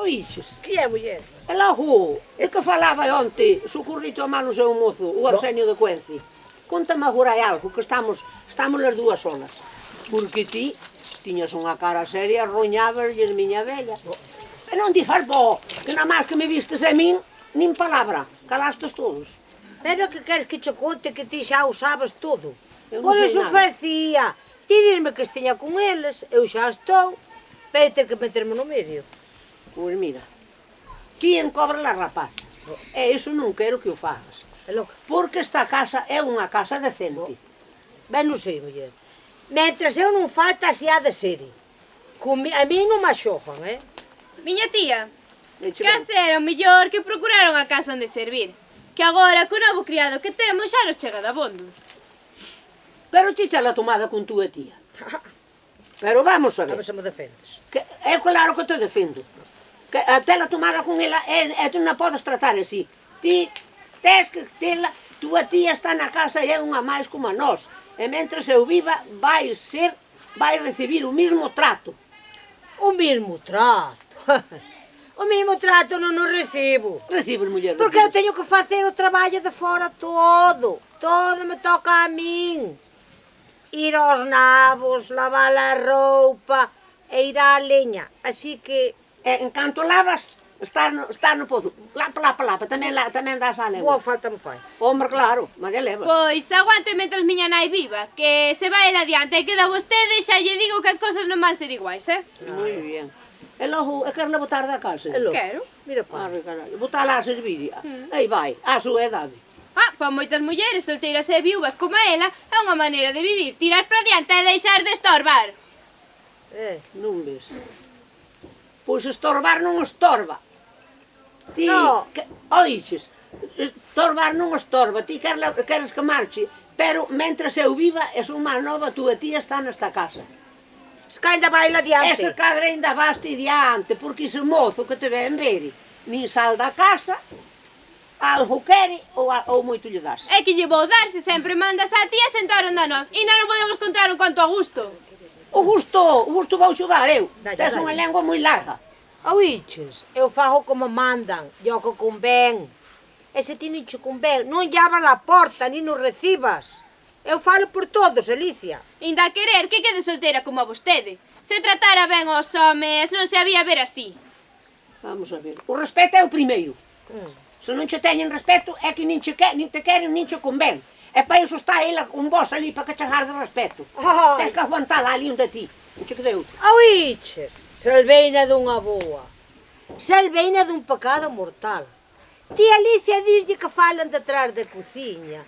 Oíches? Que é, muller? E logo, de que falaba onte, socorrito a mal o seu mozo, o Arsenio de Cuenci? Contame agora hai algo, que estamos as dúas solas. Porque ti tiñas unha cara seria, roñabasles, miña vella. E non dixas, bo, que na máis que me vistes a min, nin palabra, calastes todos. Pero que queres que che conte que ti xa o sabes todo? Eu non Por sei iso nada. facía. Ti dirme que estiña con eles, eu xa estou. Pero ter que meterme no medio. Pois mira, ti encobras a rapaza. E iso non quero que o fagas. É loca. Porque esta casa é unha casa decente. Ben non sei, muller. Mentras eu non falta así ha de ser. A mí non me xojan, Miña tía, Eche ben. case era o mellor que procuraron a casa onde servir. Que agora, co novo criado que temos, xa nos chega de abondo. Pero ti te la tomada con túa tía. Pero vamos a A ver ver. se me defendes. Que é claro que te defendo. Que a tela tomada con ela e tu non podes tratar así. Ti tes que tela, túa tía está na casa e é unha máis como a nós. E mentres eu viva vai recibir o mismo trato. O mesmo trato. O mesmo trato non o recibo. Recibes, muller. Porque eu teño que facer o traballo de fora todo. Todo me toca a min. Ir aos nabos, lavar a roupa e ir á leña. Así que, En canto lavas, estás no pozo. Lapa, tamén das a boa lengua. falta me fai. Hombre, claro, mas que levas. Pois aguante mentras miña nai viva, que se vai el adiante e queda vostede, xa lle digo que as cosas non van ser iguais, Moi bien. E logo, querle botar da casa? É loco. Quero. Mira, pa. Arre, carallo. Botala a servir. Aí vai, á súa edade. Para moitas mulleres solteiras e viúvas como ela, é unha maneira de vivir, tirar para diante e deixar de estorbar. Non ves? Pois estorbar non estorba. Ti, No. oiches, estorbar non estorba. Ti queres que marche, pero mentres eu viva, é unha nova, túa tía está nesta casa. Se que ainda vai lá diante. Ese cadre ainda vaste diante, porque ese mozo que te ven ver, nin sal da casa, algo quere ou moito lle das. É que lle vou dar se sempre mandas a ti e sentaron a nós. Ainda non podemos contar un conto a gusto. O gusto vou xudar eu. Dalle, Tes dalle. unha lengua moi larga. Oiches, eu fago como mandan, e o que convén. E se ti non che convén, non lle abras a porta, ni nos recibas. Eu falo por todos, Alicia. Ainda a querer que quede solteira como a vostede. Se tratara ben aos homes, non se había ver así. Vamos a ver. O respeto é o primeiro. Se non che teñen respeto é que nin te queren, nin che convén. E para iso está ela con vos ali para que che garde respeto. Ai. Tens que aguantala ali onde ti. Non che quede outra. Oiches, salveina dunha boa. Salveina dun pecado mortal. Ti, Alicia, dislle que falan detrás da cociña.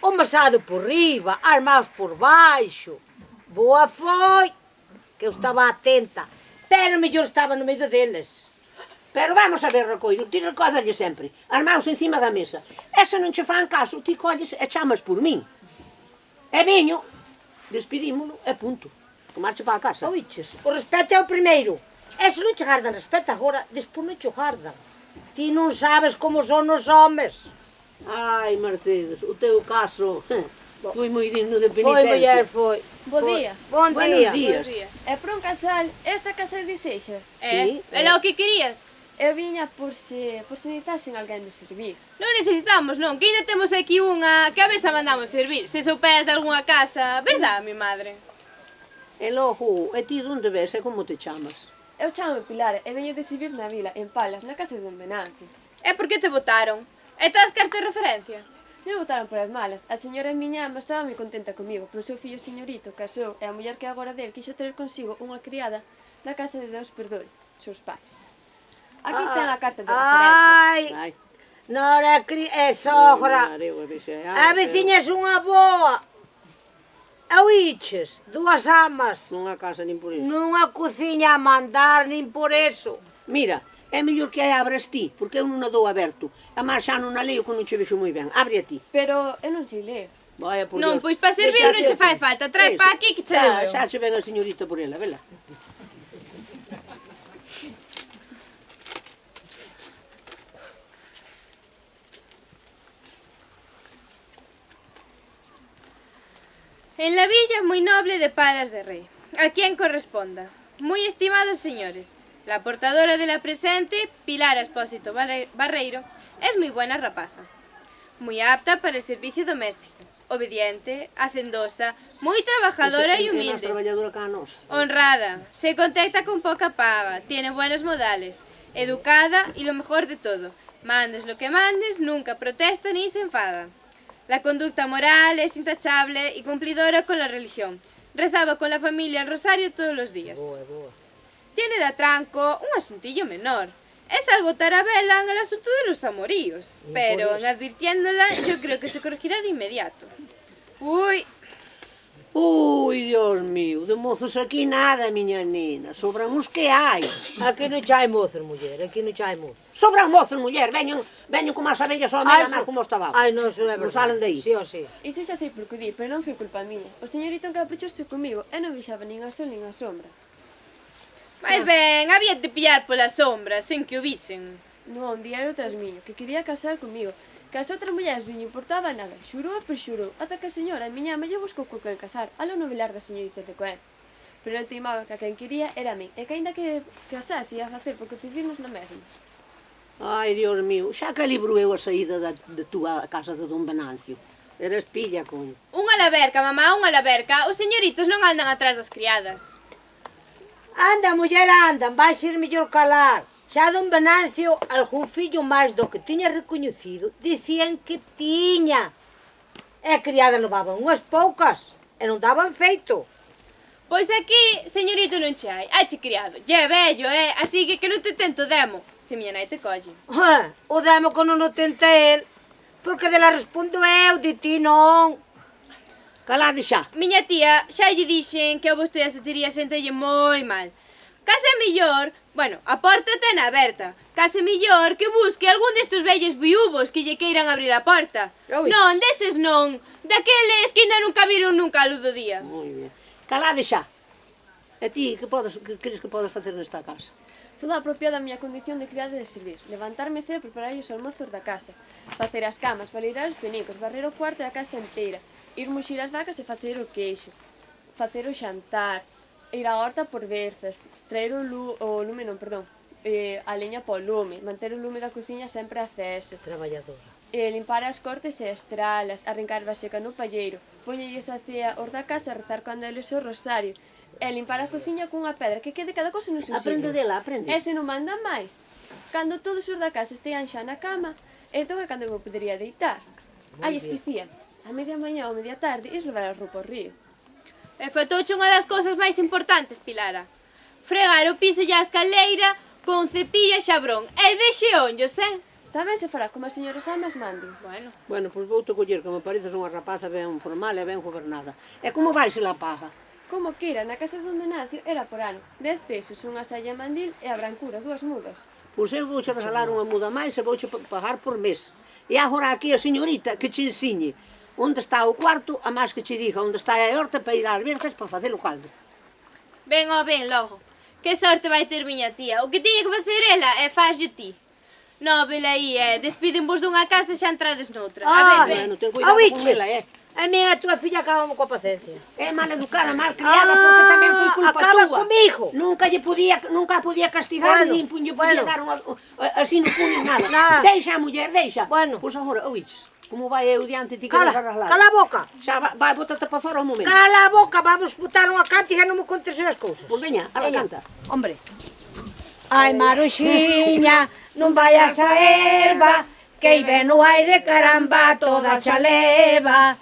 O mesado por riba, as mãos por baixo. Boa foi, que eu estaba atenta. Pero mellor estaba no medio deles. Pero vamos a ver, Recoido, ti recódalle sempre. As mãos encima da mesa. E se non che fan caso, ti colles e chamas por min. E viño, despedímolo e punto. Que marche para a casa. Oiches, o respeto é o primeiro. E se non che gardan respeto agora, despois non che gardan. Ti non sabes como son os homes. Ai, Mercedes, o teu caso foi moi digno de Foi, penitencia. muller, foi. Bo Foi. día. Bon Buenos día. días. E por un casual, esta casa de desexos? Sí. Era o que querías? Eu viña por se necesitasen alguén de servir. Non necesitamos, non, que ainda temos aquí unha que a ver se a mandamos servir. Se souperas de algunha casa, verdad, mi madre? E logo, e ti onde ves e como te chamas? Eu chamo Pilar e veño de servir na vila, en Palas, na casa de Don Venancio. É porque te votaron. E tras carta de referencia? Me botaron por as malas. A señora miña ama estaba moi contenta comigo, pero o seu fillo señorito casou e a muller que é agora del quixo ter consigo unha criada da casa de Deus perdoi, seus pais. Aquí ten a carta de referencia. Ai, nora sogra. A A veciña é unha boa. Oiches, dúas amas. Nunha casa nin por iso. Nunha cociña a mandar, nin por eso. Mira, é mellor que a abras ti, porque eu non a dou aberto. A máis xa non a leio que non che vexo moi ben. Abre a ti. Pero eu non sei ler. Vaya por Non, Dios. pois para servir non che fai falta. Trae pa aquí que che leo. Xa che ven a señorita por ela, vela. En la villa muy noble de Palas de Rey, a quien corresponda. Muy estimados señores, La portadora de la presente, Pilar Espósito Barreiro, es muy buena rapaza, muy apta para el servicio doméstico, obediente, hacendosa, muy trabajadora y humilde, honrada, se contenta con poca paga, tiene buenos modales, educada y lo mejor de todo, mandes lo que mandes, nunca protesta ni se enfada. La conducta moral es intachable y cumplidora con la religión. Rezaba con la familia el rosario todos los días. Tiene de atranco un asuntillo menor. Es algo tarabela en el asunto de los amoríos, pero en advirtiéndola yo creo que se corregirá de inmediato. Ui, Dios mío, de mozos aquí nada, miña nena. Sobran os que hai. Aquí non hai mozos, muller, aquí non hai mozos. Sobran mozos, muller. Veñen como as abellas ao medio mar como estaba. Ai, non, eso é verdade. Non salen de aí. Sí, o sí. Iso xa sei por que di, pero non foi culpa miña. O señorito encaprichouse comigo e non vixaba nin a sol nin a sombra. máis ben, había de pillar pola sombra, sen que o visen. Non, diario tras miño, que quería casar comigo, que as outras mulleres non lle importaba nada, xurou e perxurou, ata que a señora, miña ama, lle buscou co quen casar, alo no velar das señoritas de Coen. Pero el timaba que a quen quería era a min, e que aínda que casase ia a facer porque decidirnos na mesma. Ai, Dios mío, xa que librou eu a saída de túa casa de Don Venancio. Eres pilla con... Unha laberca, mamá, unha laberca. Os señoritos non andan atrás das criadas. Anda, muller, andan, vai ser mellor calar. Xa Don Venancio, algún fillo máis do que tiña recoñecido, dicían que tiña. E a criada levaban unhas poucas, e non daban feito. Pois aquí, señorito non che hai, hai che criado. Lle vello, así que non te tento demo, se miña nai te colle. O demo que non o tenta el, porque dela respondo eu, de ti non. Calade xa. Miña tía, xa lle dixen que a vostede se tería sentelle moi mal. Case mellor, bueno, a porta ten aberta. Case mellor que busque algún destes vellos viúvos que lle queiran abrir a porta. Ui. Non, deses non. Daqueles que ainda nunca viron nunca a luz do día. Moi ben. Calade xa. E ti, que crees que podes facer nesta casa? Todo apropiado a miña condición de criada de servir, levantarme cedo e preparar os almozos da casa, facer as camas, validar os penicos, barrer o cuarto e a casa inteira, ir muxir as vacas e facer o queixo, facer o xantar, ir á horta por verzas, traer a leña po lume, manter o lume da cociña sempre aceso, Traballadora. limpar as cortes e as tralas, arrincar vaseca no palleiro, poñelles a cea os da casa, rezar cando eles o rosario, e limpar a cociña cunha pedra, que quede cada cosa no seu Aprende sitio. dela, aprende. E se non manda máis, cando todos os da casa estean xa na cama, entón é cando eu podería deitar. Ai, esquecía, a media mañá ou media tarde, is levar a roupa ao río. E faltouche unha das cousas máis importantes, Pilara. Fregar o piso e a escaleira con cepilla e xabrón. E deixe onllos, Tamén se fará como as señoras amas manden. Bueno, pois vou-te coller, que me pareces unha rapaza ben formal e ben gobernada. E como vai se la paga? Como queira, na casa de Don Venancio era por ano, 10 pesos, unha saia mandil e a brancura, 2 mudas. Pois eu vouche regalar unha muda máis e vouche pagar por mes. E agora aquí a señorita que che ensiñe onde está o cuarto, a máis que che diga onde está a horta para ir ás verzas para facer o caldo. Ben, logo. Que sorte vai ter miña tía. O que tiña que facer ela é farlle ti. No, velaí, despiden vos dunha casa e xa entrades noutra. A ver, ven. Bueno, ten cuidado con ela, A minha túa filla acaba coa paciencia. É mal educada, mal criada, porque tamén foi culpa acaba túa. comigo. Nunca podía castigar, Bueno, nin podía dar así no puño nada. Nada. Deixa a muller, deixa. Bueno. Pois agora, oiches, como vai eu diante ti que Cala, nos arreglar? cala a boca. Xa vai, bótate para fora un momento. Cala a boca, vamos botar unha cántica e non me contes as cousas. Pois veña, ahora canta. Hombre. Ai, Maruxiña, non vayas a erva, que ibe no aire caramba, toda xa leva,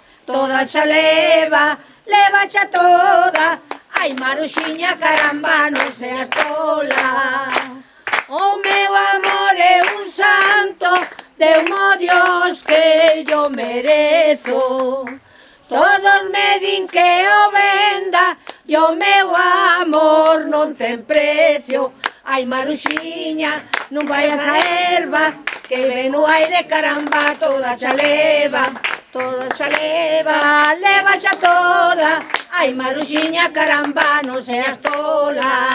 leva xa toda. Ai, Maruxiña, caramba, non seas tola. O meu amor é un santo, deu-mo Dios que yo merezo. Todos me din que o venda, e o meu amor non ten precio. Ai, Maruxiña, non vayas a erva, que ven no aire caramba, toda xa leva, leva xa toda. Ai, Maruxiña, caramba, non seas tola.